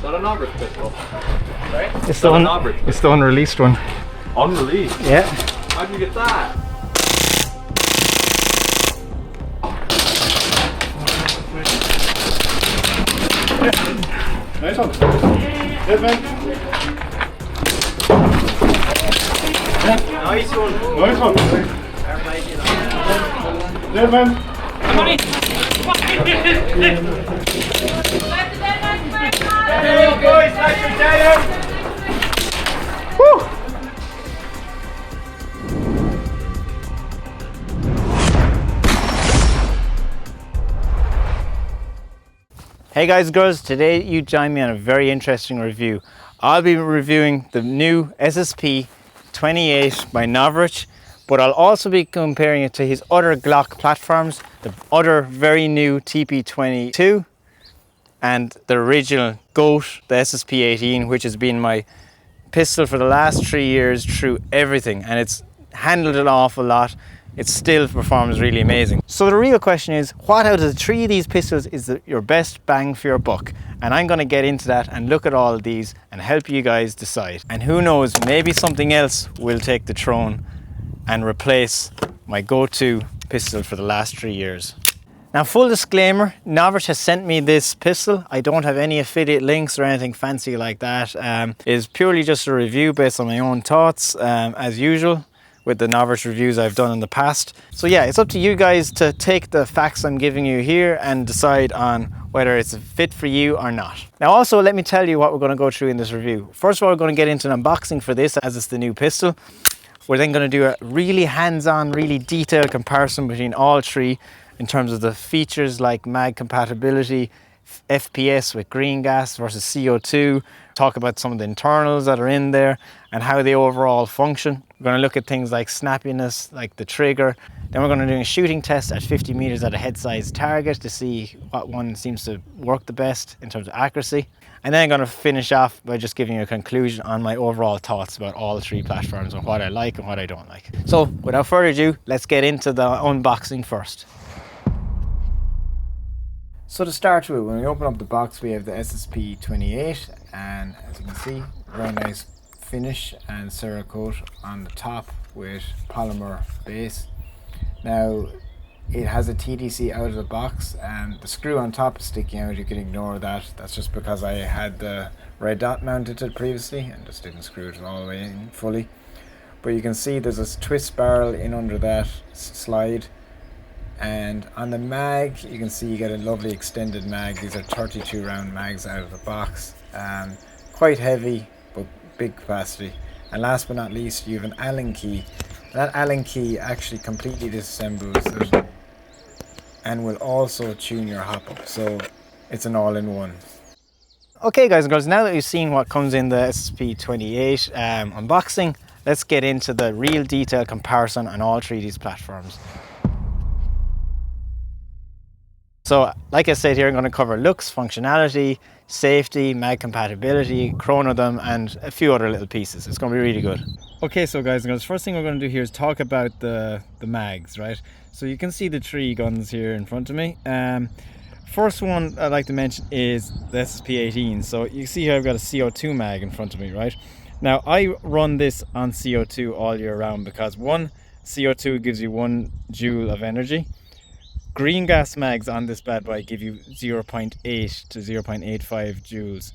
that a Novritsch pistol? Right? It's the unreleased one. Unreleased? Yeah. How'd you get that? Nice one. Good man. Nice one. Nice one. Good man. Come on in. Hey boys, nice to see you. Woo! Hey guys and girls, today you join me on a very interesting review. I'll be reviewing the new SSP28 by Novritsch, but I'll also be comparing it to his other Glock platforms, the other very new TP22 and the original GOAT, the SSP18, which has been my pistol for the last 3 years through everything, and it's handled an awful lot. It still performs really amazing. So the real question is, what out of the 3 of these pistols is your best bang for your buck? And I'm going to get into that and look at all of these and help you guys decide. And who knows, maybe something else will take the throne and replace my go-to pistol for the last 3 years. Now, full disclaimer, Novritsch has sent me this pistol. I don't have any affiliate links or anything fancy like that. It's purely just a review based on my own thoughts, as usual, with the Novritsch reviews I've done in the past. So yeah, it's up to you guys to take the facts I'm giving you here and decide on whether it's a fit for you or not. Now also, let me tell you what we're going to go through in this review. First of all, we're going to get into an unboxing for this, as it's the new pistol. We're then going to do a really hands-on, really detailed comparison between all 3 in terms of the features like mag compatibility, FPS with green gas versus CO2, talk about some of the internals that are in there and how they overall function. We're going to look at things like snappiness, like the trigger. Then we're going to do a shooting test at 50 meters at a head size target to see what one seems to work the best in terms of accuracy. And then I'm going to finish off by just giving you a conclusion on my overall thoughts about all 3 platforms and what I like and what I don't like. So without further ado, let's get into the unboxing first. So to start with, when we open up the box, we have the SSP28, and as you can see, very nice finish and Cerakote on the top with polymer base. Now, it has a TTC out of the box, and the screw on top is sticking out. You can ignore that. That's just because I had the red dot mounted to it previously and just didn't screw it all the way in fully. But you can see there's a twist barrel in under that slide. And on the mag, you can see you get a lovely extended mag. These are 32 round mags out of the box. Quite heavy, but big capacity. And last but not least, you have an Allen key. That Allen key actually completely disassembles it and will also tune your hop up. So it's an all-in-one. Okay guys and girls, now that you've seen what comes in the SSP28 unboxing, let's get into the real detailed comparison on all 3 of these platforms. So, like I said here, I'm going to cover looks, functionality, safety, mag compatibility, chrono them, and a few other little pieces. It's going to be really good. Okay, so guys and girls, first thing we're going to do here is talk about the mags, right? So you can see the 3 guns here in front of me. First one I'd like to mention is the SSP18. So you see here I've got a CO2 mag in front of me, right? Now I run this on CO2 all year round because one, CO2 gives you 1 joule of energy. Green gas mags on this bad boy give you 0.8 to 0.85 joules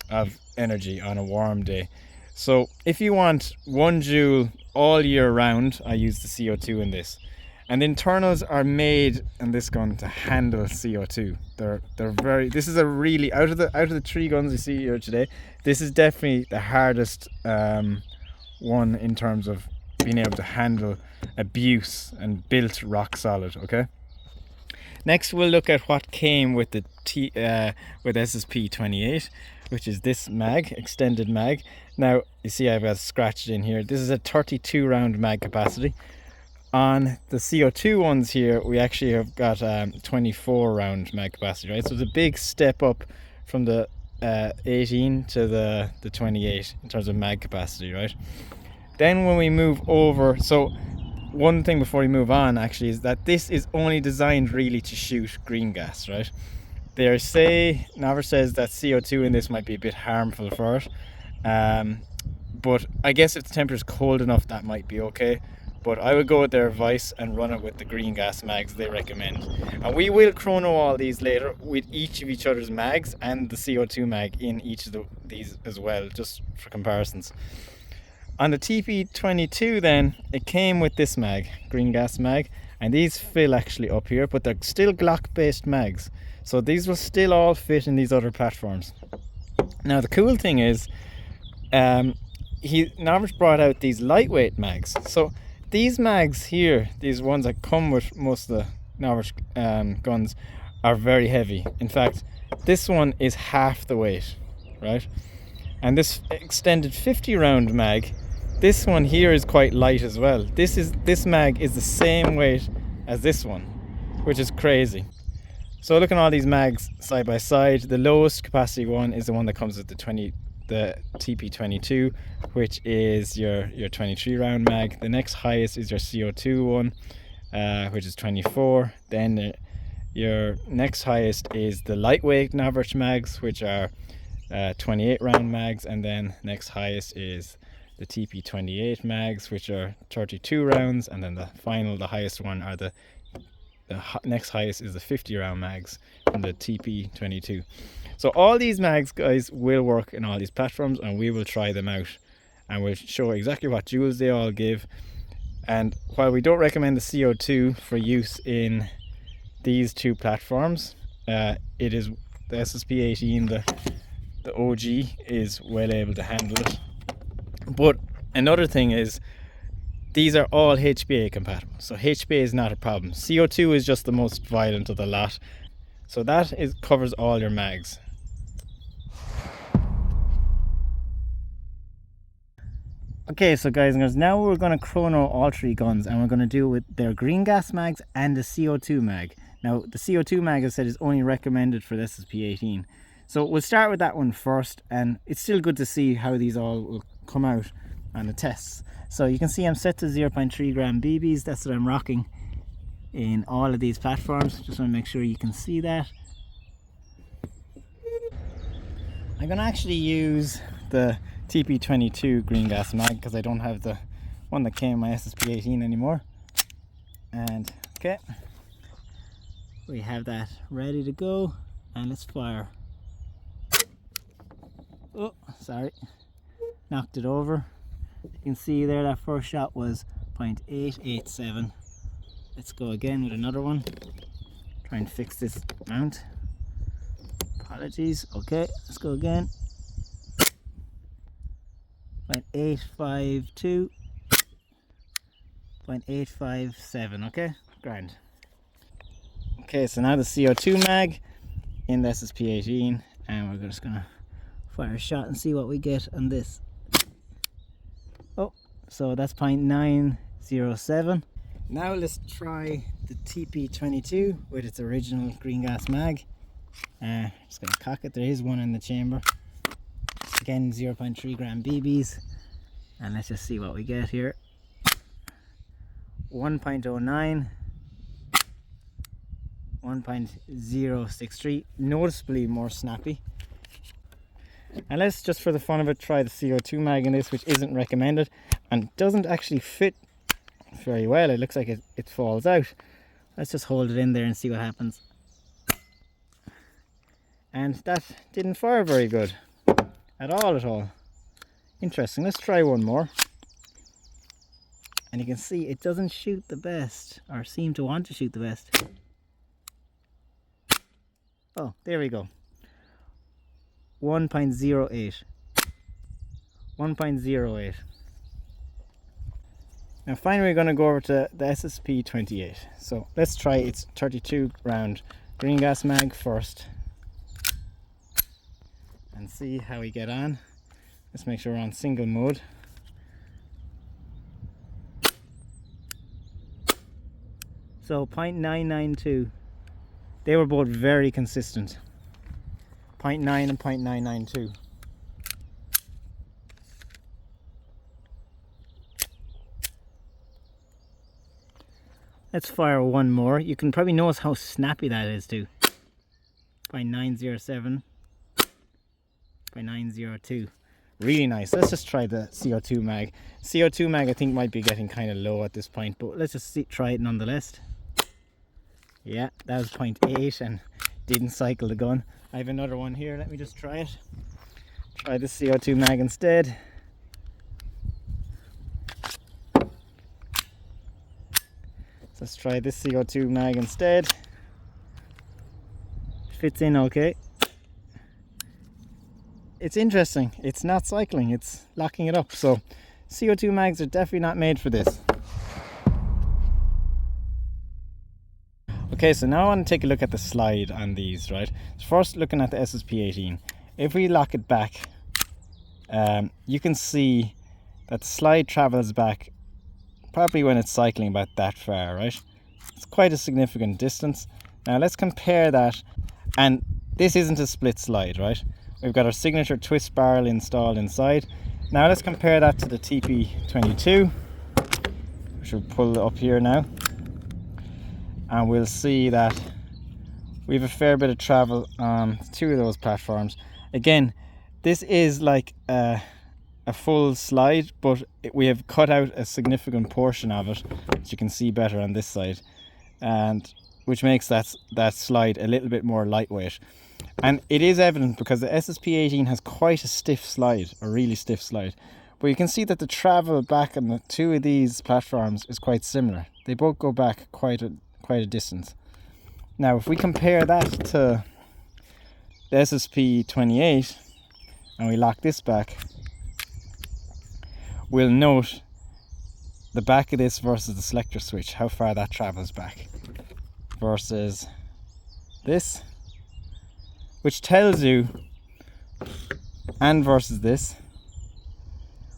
of energy on a warm day. So if you want 1 joule all year round, I use the CO2 in this. And the internals are made in this gun to handle CO2. They're very. This is a really out of the 3 guns you see here today. This is definitely the hardest one in terms of being able to handle abuse and built rock solid. Okay. Next, we'll look at what came with the with SSP28, which is this mag, extended mag. Now you see I've got scratched in here. This is a 32 round mag capacity. On the CO2 ones here, we actually have got 24 round mag capacity, right? So it's a big step up from the 18 to the 28 in terms of mag capacity, right? Then when we move over, so one thing before we move on actually is that this is only designed really to shoot green gas, right? They say, Novritsch says that CO2 in this might be a bit harmful for it. But I guess if the temperature is cold enough, that might be okay. But I would go with their advice and run it with the green gas mags they recommend. And we will chrono all these later with each of each other's mags and the CO2 mag in each of these as well, just for comparisons. On the TP22 then, it came with this mag, green gas mag, and these fill actually up here, but they're still Glock based mags. So these will still all fit in these other platforms. Now the cool thing is, Novritsch brought out these lightweight mags. So these mags here, these ones that come with most of the Novritsch guns, are very heavy. In fact, this one is half the weight, right? And this extended 50 round mag, this one here is quite light as well. This mag is the same weight as this one, which is crazy. So looking at all these mags side by side, the lowest capacity one is the one that comes with the TP22, which is your 23 round mag. The next highest is your CO2 one, which is 24. Then your next highest is the lightweight Novritsch mags, which are 28 round mags, and then next highest is the TP28 mags, which are 32 rounds, and then the highest one are the next highest is the 50 round mags from the TP22. So all these mags, guys, will work in all these platforms, and we will try them out and we'll show exactly what joules they all give. And while we don't recommend the CO2 for use in these two platforms, it is the SSP18, the OG, is well able to handle it. But another thing is, these are all HBA compatible, so HBA is not a problem. CO2 is just the most violent of the lot, so that covers all your mags. Okay, so guys, now we're going to chrono all three guns, and we're going to do it with their green gas mags and the CO2 mag. Now the CO2 mag, as I said, is only recommended for the SSP18. So we'll start with that one first, and it's still good to see how these all will come out on the tests. So you can see I'm set to 0.3 gram BBs. That's what I'm rocking in all of these platforms. Just want to make sure you can see that. I'm going to actually use the TP22 green gas mag because I don't have the one that came in my SSP18 anymore. And okay, we have that ready to go, and let's fire. Oh, sorry, knocked it over. You can see there that first shot was 0.887. Let's go again with another one. Try and fix this mount. Apologies. Okay, let's go again. 0.852. 0.857. Okay, grand. Okay, so now the CO2 mag in the SSP18, and we're just gonna fire a shot and see what we get on this. Oh, so that's 0.907. Now let's try the TP22 with its original green gas mag. Just gonna cock it. There is one in the chamber. Again, 0.3 gram BBs, and let's just see what we get here. 1.09, 1.063, noticeably more snappy. And let's just, for the fun of it, try the CO2 mag in this, which isn't recommended and doesn't actually fit very well. It looks like it falls out. Let's just hold it in there and see what happens. And that didn't fire very good at all. Interesting. Let's try one more. And you can see it doesn't shoot the best, or seem to want to shoot the best. Oh, there we go. 1.08. 1.08. Now finally we're going to go over to the SSP28. So let's try its 32 round green gas mag first and see how we get on. Let's make sure we're on single mode. So 0.992. They were both very consistent. 0.9 and 0.992. Let's fire one more. You can probably notice how snappy that is too. .907 by 902. Really nice. Let's just try the CO2 mag. CO2 mag I think might be getting kind of low at this point, but let's just try it nonetheless. Yeah, that was 0.8 and didn't cycle the gun. I have another one here, let me just try it. Try the CO2 mag instead. Let's try this CO2 mag instead. Fits in okay. It's interesting, it's not cycling, it's locking it up. So CO2 mags are definitely not made for this. Okay, so now I want to take a look at the slide on these, right? So first, looking at the SSP18. If we lock it back, you can see that the slide travels back probably when it's cycling about that far, right? It's quite a significant distance. Now let's compare that, and this isn't a split slide, right? We've got our signature twist barrel installed inside. Now let's compare that to the TP22, which we'll pull up here now. And we'll see that we have a fair bit of travel on two of those platforms. Again, this is like a full slide, but we have cut out a significant portion of it, as you can see better on this side, and which makes that slide a little bit more lightweight. And it is evident because the SSP18 has quite a stiff slide, a really stiff slide. But you can see that the travel back on the two of these platforms is quite similar. They both go back quite a distance. Now if we compare that to the SSP28 and we lock this back, we'll note the back of this versus the selector switch, how far that travels back versus this, which tells you, and versus this,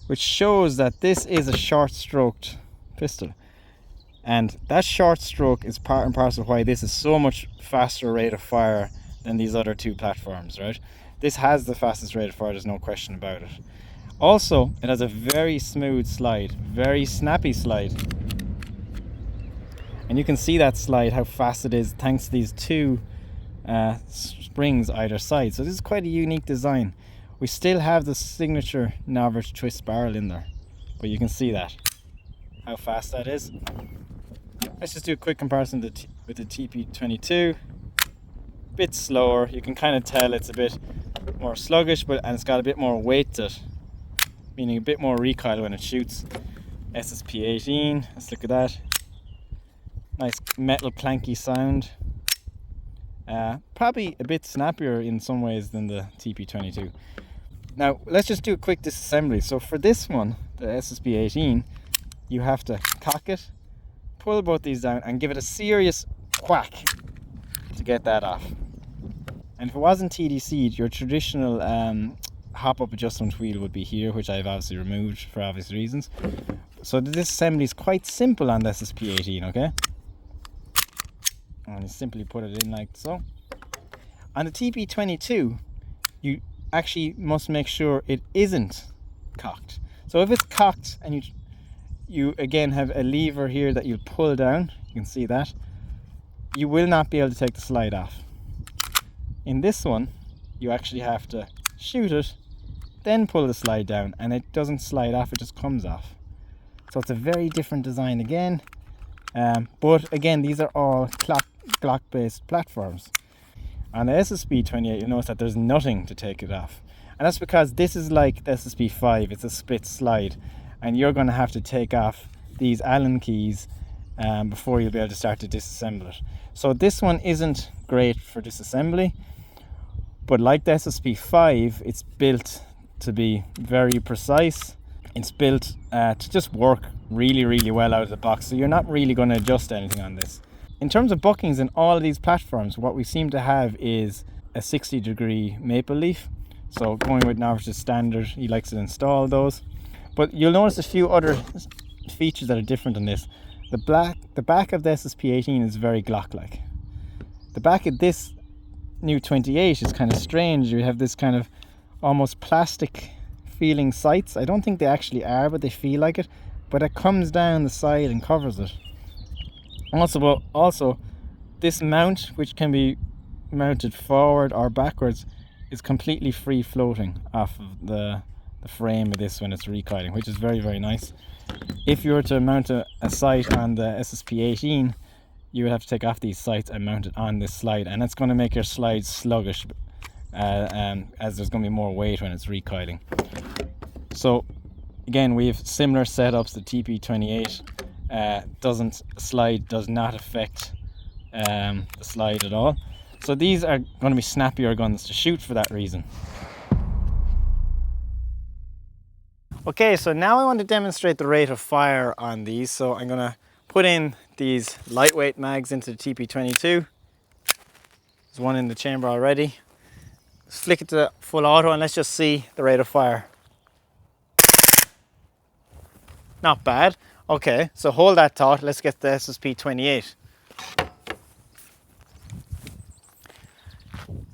which shows that this is a short stroked pistol. And that short stroke is part and parcel of why this is so much faster rate of fire than these other two platforms, right? This has the fastest rate of fire, there's no question about it. Also, it has a very smooth slide, very snappy slide. And you can see that slide, how fast it is, thanks to these two springs either side. So this is quite a unique design. We still have the signature Novritsch twist barrel in there, but you can see that, how fast that is. Let's just do a quick comparison with the TP22. Bit slower, you can kind of tell it's a bit more sluggish, and it's got a bit more weight to it, meaning a bit more recoil when it shoots. SSP18, let's look at that. Nice metal clanky sound. Probably a bit snappier in some ways than the TP22. Now let's just do a quick disassembly. So for this one, the SSP18, you have to cock it, pull both these down and give it a serious whack to get that off. And if it wasn't TDC'd, your traditional hop-up adjustment wheel would be here, which I've obviously removed for obvious reasons. So the disassembly is quite simple on the SSP18, okay? And you simply put it in like so. On the TP22, you actually must make sure it isn't cocked. So if it's cocked and you again have a lever here that you'll pull down, you can see that, you will not be able to take the slide off. In this one, you actually have to shoot it, then pull the slide down, and it doesn't slide off, it just comes off. So it's a very different design again, but again, these are all Glock based platforms. On the SSP28, you'll notice that there's nothing to take it off, and that's because this is like the SSP5, it's a split slide, and you're going to have to take off these Allen keys before you'll be able to start to disassemble it. So this one isn't great for disassembly, but like the SSP5, it's built to be very precise. It's built to just work really, really well out of the box, so you're not really going to adjust anything on this. In terms of buckings in all of these platforms, what we seem to have is a 60-degree maple leaf. So going with Novrich's standard, he likes to install those. But you'll notice a few other features that are different on this. The back of the SSP18 is very Glock-like. The back of this new 28 is kind of strange. You have this kind of almost plastic feeling sights. I don't think they actually are, but they feel like it. But it comes down the side and covers it. Also, this mount, which can be mounted forward or backwards is completely free floating off of the frame of this when it's recoiling, which is very, very nice. If you were to mount a sight on the SSP18, you would have to take off these sights and mount it on this slide, and it's going to make your slide sluggish as there's going to be more weight when it's recoiling. So again, we have similar setups. The TP28 does not affect the slide at all. So these are going to be snappier guns to shoot for that reason. Okay, so now I want to demonstrate the rate of fire on these. So I'm going to put in these lightweight mags into the TP22. There's one in the chamber already. Let's flick it to full auto and let's just see the rate of fire. Not bad. Okay, so hold that thought. Let's get the SSP28.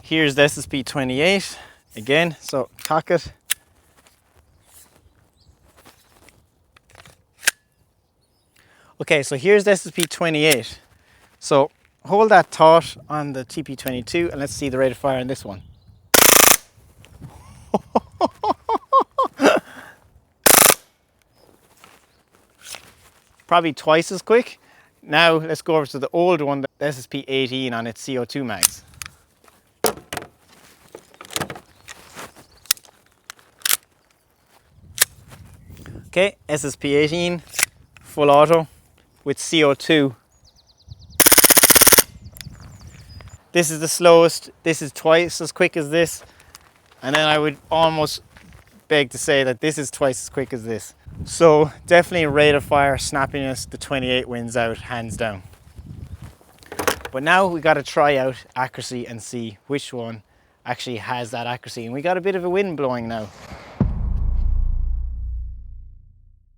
Here's the SSP28 again, so cock it. Okay, so here's the SSP28. So hold that thought on the TP22 and let's see the rate of fire on this one. Probably twice as quick. Now let's go over to the old one, the SSP18 on its CO2 mags. Okay, SSP18, full auto with CO2. This is the slowest, this is twice as quick as this, and then I would almost beg to say that this is twice as quick as this. So definitely rate of fire, snappiness, the 28 wins out hands down. But now we got to try out accuracy and see which one actually has that accuracy, and we got a bit of a wind blowing now.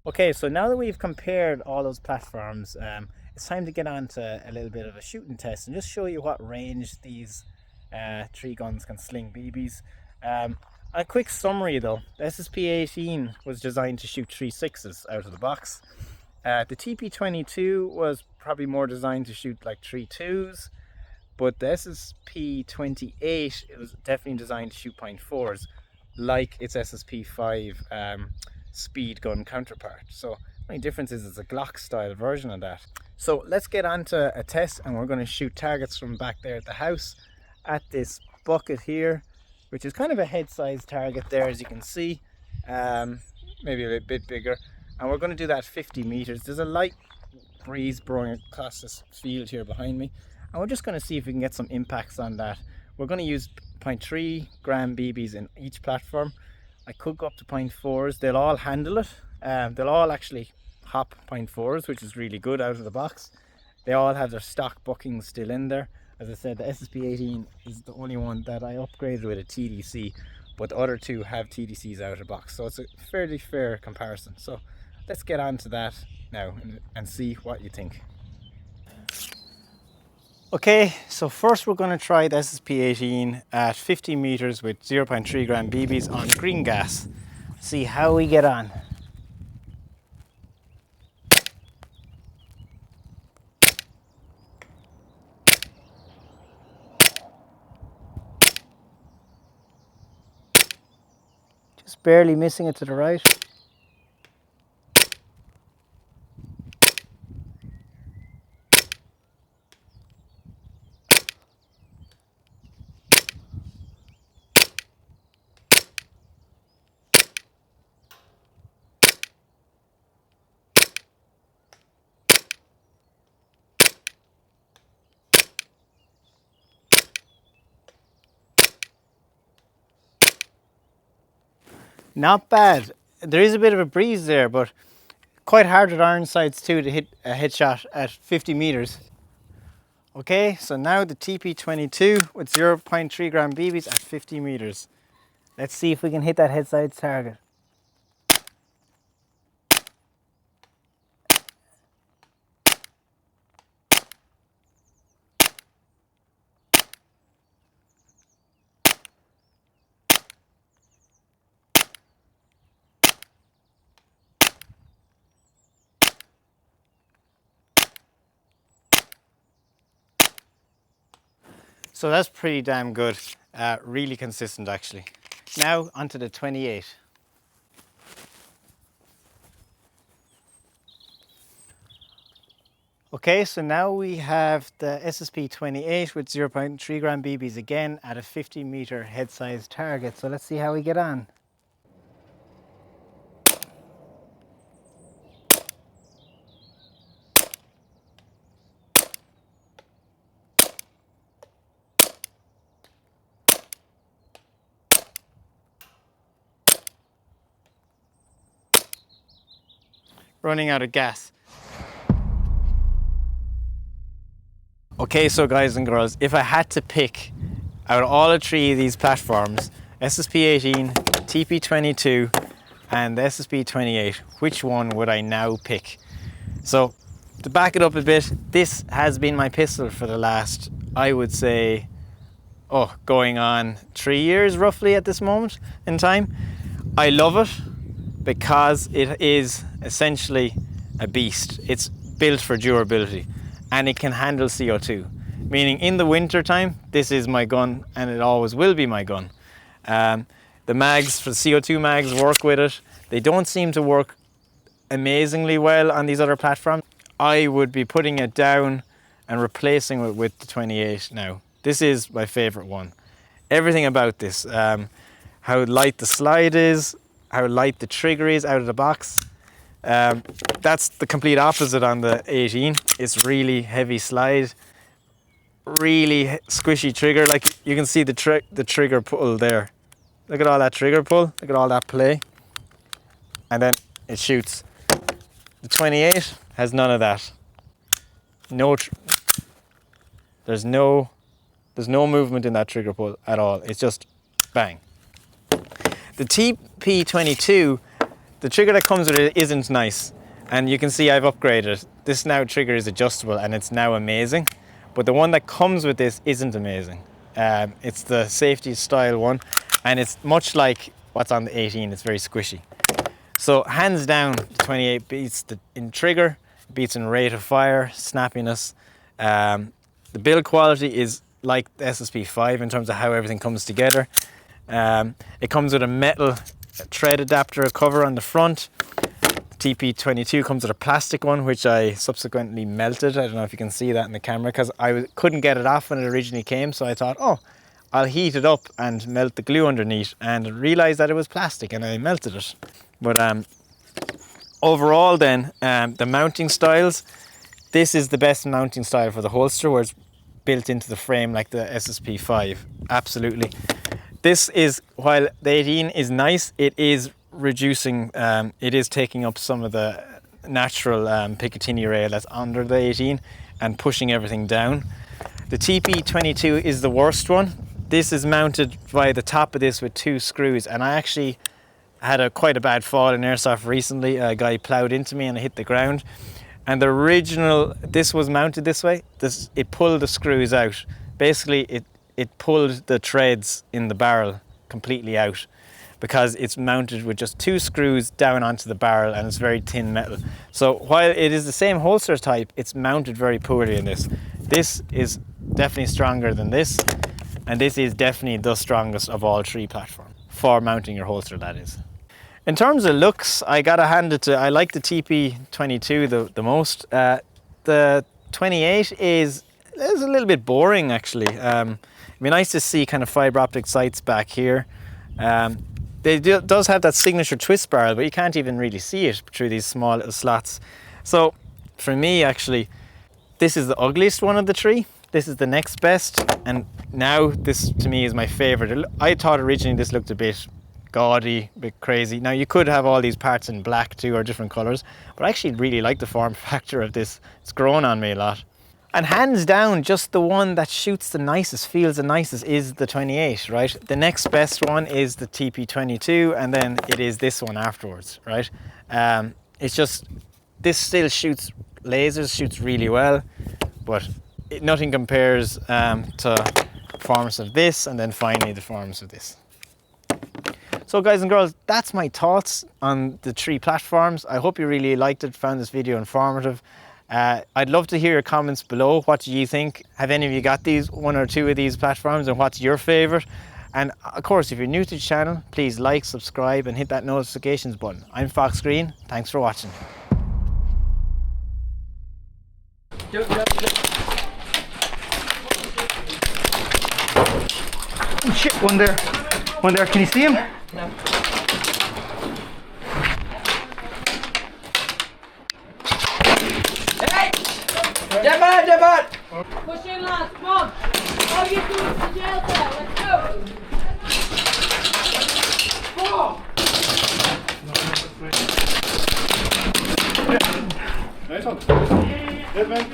Okay, so now that we've compared all those platforms, it's time to get on to a little bit of a shooting test and just show you what range these three guns can sling BBs. A quick summary though, the SSP18 was designed to shoot 3.6s out of the box. The TP22 was probably more designed to shoot like 3.2s, but the SSP28 it was definitely designed to shoot 0.4s, like its SSP5 speed gun counterpart. So the only difference is it's a Glock style version of that. So let's get on to a test, and we're going to shoot targets from back there at the house at this bucket here, which is kind of a head size target there, as you can see, maybe a bit bigger, and we're going to do that 50 meters. There's a light breeze blowing across this field here behind me, and we're just going to see if we can get some impacts on that. We're going to use 0.3 gram BBs in each platform. I could go up to 0.4s. They'll all handle it. They'll all actually hop 0.4s, which is really good out of the box. They all have their stock bookings still in there. As I said, the SSP18 is the only one that I upgraded with a TDC, but the other two have TDCs out of the box. So it's a fairly fair comparison. So let's get on to that now and see what you think. Okay, so first we're going to try the SSP18 at 50 meters with 0.3 gram BBs on green gas. See how we get on. Just barely missing it to the right. Not bad. There is a bit of a breeze there, but quite hard at iron sights too to hit a headshot at 50 meters. Okay, so now the TP22 with 0.3 gram BBs at 50 meters. Let's see if we can hit that head sights target. So that's pretty damn good. Really consistent actually. Now onto the 28. Okay, so now we have the SSP28 with 0.3 gram BBs again at a 50 meter head size target. So let's see how we get on. Running out of gas. Okay, so guys and girls, if I had to pick out of all the three of these platforms, SSP18, TP22 and the SSP28, which one would I now pick? So to back it up a bit, this has been my pistol for the last, I would say, going on 3 years roughly at this moment in time. I love it because it is essentially a beast. It's built for durability and it can handle CO2. Meaning in the winter time, this is my gun and it always will be my gun. The mags, for the CO2 mags, work with it. They don't seem to work amazingly well on these other platforms. I would be putting it down and replacing it with the 28 now. This is my favorite one. Everything about this, how light the slide is, how light the trigger is out of the box. That's the complete opposite on the 18. It's really heavy slide, really squishy trigger. Like you can see the trigger pull there. Look at all that trigger pull, look at all that play. And then it shoots. The 28 has none of that. There's no movement in that trigger pull at all. It's just bang. The TP22, the trigger that comes with it isn't nice. And you can see I've upgraded. This now trigger is adjustable and it's now amazing. But the one that comes with this isn't amazing. It's the safety style one. And it's much like what's on the 18, it's very squishy. So hands down, the 28 beats in trigger, beats in rate of fire, snappiness. The build quality is like the SSP5 in terms of how everything comes together. It comes with a metal thread adapter cover on the front. TP22 comes with a plastic one, which I subsequently melted. I don't know if you can see that in the camera because I couldn't get it off when it originally came. So I thought, oh, I'll heat it up and melt the glue underneath, and realized that it was plastic and I melted it. But overall then, the mounting styles, this is the best mounting style for the holster where it's built into the frame like the SSP5, absolutely. This is, while the 18 is nice, it is reducing, it is taking up some of the natural Picatinny rail that's under the 18 and pushing everything down. The TP22 is the worst one. This is mounted via the top of this with 2 screws, and I actually had quite a bad fall in airsoft recently. A guy ploughed into me and I hit the ground. And the original, this was mounted this way. It pulled the screws out. Basically, it pulled the threads in the barrel completely out because it's mounted with just 2 screws down onto the barrel and it's very thin metal. So while it is the same holster type, it's mounted very poorly in this. This is definitely stronger than this, and this is definitely the strongest of all 3 platforms for mounting your holster, that is. In terms of looks, I gotta hand it to, I like the TP22 the most. The 28 is a little bit boring actually. It'd be nice to see kind of fiber optic sights back here. It does have that signature twist barrel, but you can't even really see it through these small little slots. So for me actually, this is the ugliest one of the 3. This is the next best, and now this to me is my favorite. I thought originally this looked a bit gaudy, a bit crazy. Now you could have all these parts in black too, or different colors, but I actually really like the form factor of this. It's grown on me a lot. And hands down, just the one that shoots the nicest, feels the nicest is the 28, right? The next best one is the TP22, and then it is this one afterwards, right? It's just, this still shoots lasers, shoots really well, but nothing compares to performance of this, and then finally the performance of this. So guys and girls, that's my thoughts on the 3 platforms. I hope you really liked it, found this video informative. I'd love to hear your comments below. What do you think? Have any of you got these, one or two of these platforms, and what's your favorite? And of course, if you're new to the channel, please like, subscribe, and hit that notifications button. I'm FoxGreen. Thanks for watching. Oh shit, one there. One there. Can you see him? No. Hey! Jump out! Push in, lads, come on! All you do is the jail cell, let's go! Nice one. Dead man.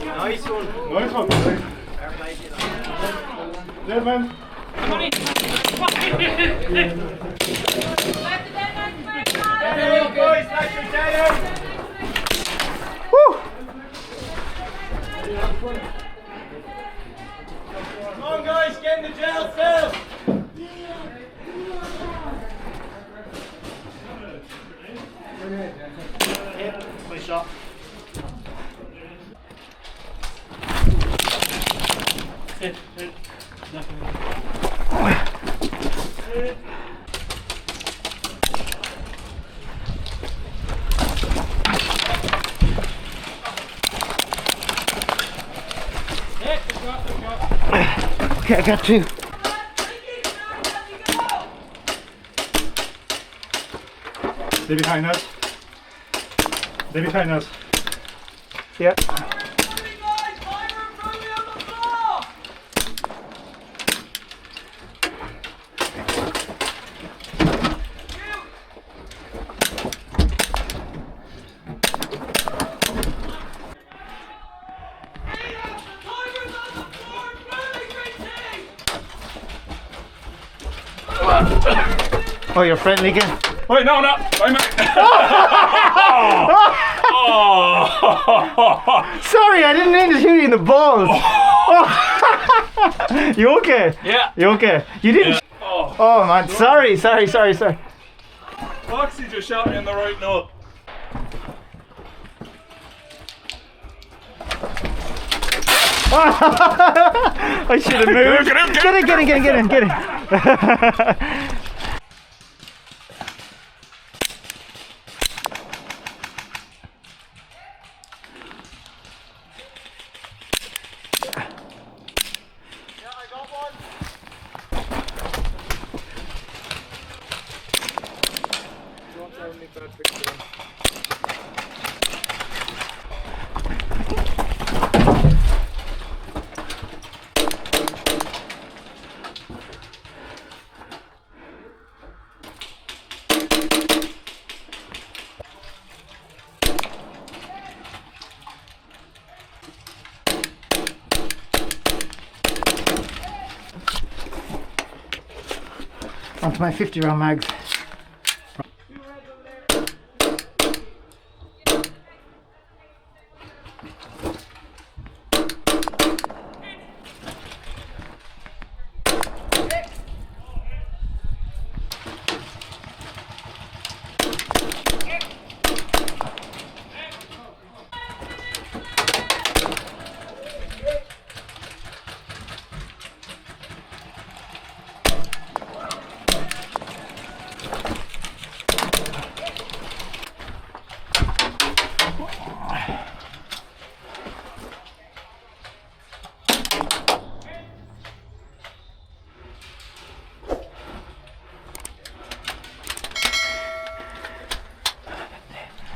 Nice one. Nice one. Dead man. Boys, smash your down. Come on, guys, get in the jail cell. My shot. Okay, I got two. They're behind us. They're behind us. Yeah. Oh, you're friendly again? Wait, no. I'm Sorry, I didn't mean to shoot you in the balls. You okay? Yeah. You okay? You didn't. Oh, Oh man, sorry. Foxy just shot me in the right note. I should have moved. Get in. Onto my 50-round mags.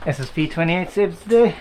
SSP28 saves the day.